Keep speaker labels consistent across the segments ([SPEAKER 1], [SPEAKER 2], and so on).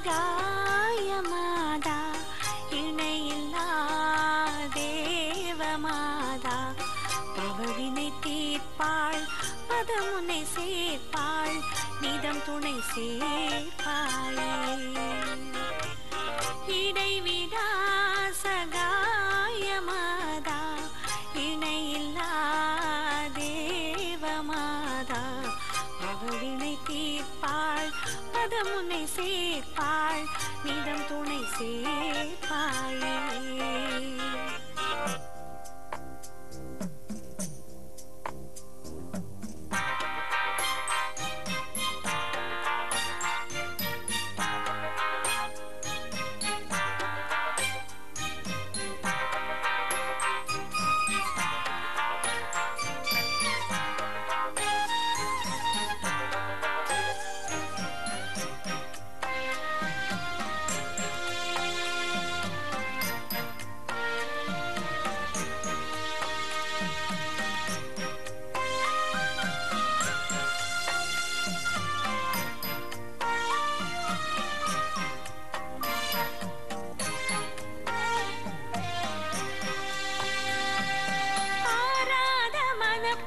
[SPEAKER 1] சகாயமாதா இணையில்லா தேவமாதா பவவினை தீர்ப்பாள் பதமுனை சேர்ப்பாள் நிதம் துணை சேர்ப்பாயே இடைவிடா சகாயமாதா இணையில்லா தேவமாதா பவவினை தீர்ப்பாள் பதமுனை சேர்ப்பாள் நிதம் துணை சேர்ப்பாயே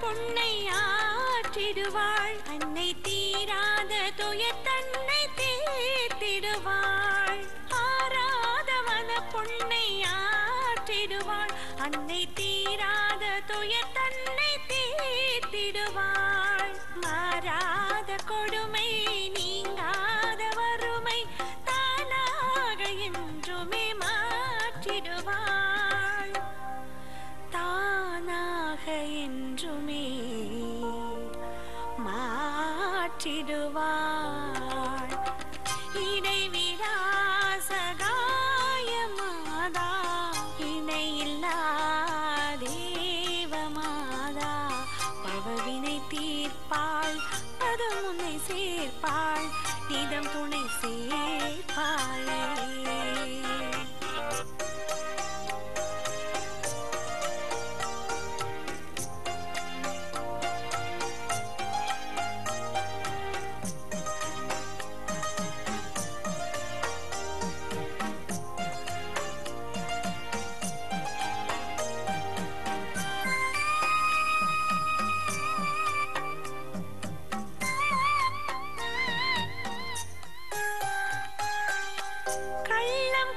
[SPEAKER 1] பொன்னை ஆற்றிடுவாள் அன்னை தீராத துயர் தன்னை தீர்த்திடுவாள் ஆராத மன பொன்னை ஆற்றிடுவாள் அன்னை தீராத துயர் தன்னை தீர்த்திடுவாள் மாறாத கொடுமை நீங்காத வறுமை தானாக என்றுமே மாற்றிடுவாள் தானாக என்றுமே மாற்றிடுவாள் இடைவிடா சகாயமாதா இணையில்லா தேவமாதா பவவினை தீர்ப்பாள் பதமுனை சேர்ப்பாள் நிதம் துணை சேர்ப்பாளே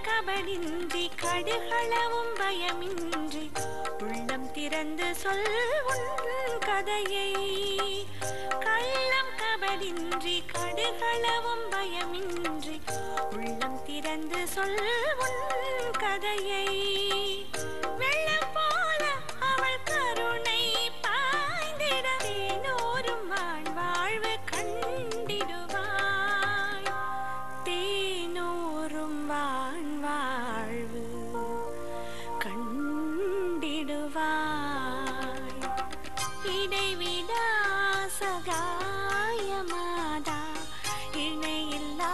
[SPEAKER 1] கபடின்றி கடுகளவும் பயமின்றி உள்ளம் திறந்து சொல் உன் கதையை கள்ளம் கபடின்றி கடுகளவும் பயமின்றி உள்ளம் திறந்து சொல் உன் கதையை வெள்ளம் போல அவள் கருணை பாய்ந்திட தேனோரும் வாழ்வு கண்டிடுவாய் தேனோரும் வாழ்வு கண்டிடுவாய் இடைவிடா சகாயமாதா இணையில்லா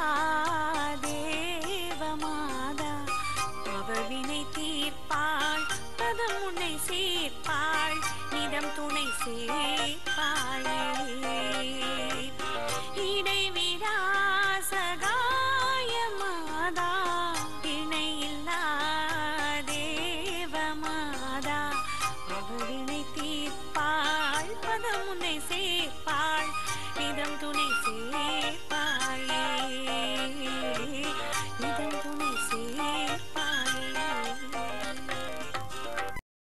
[SPEAKER 1] தேவமாதா பவவினை தீர்ப்பாள் பதமுனை சேர்ப்பாள் நிதம் துணை சேர்ப்பாளே இடைவிடா சகாயமாதா இணையில்லா தேவமாதா பவவினை தீர்ப்பாள் பதமுனை சேர்ப்பாள் நிதம் துணை சேர்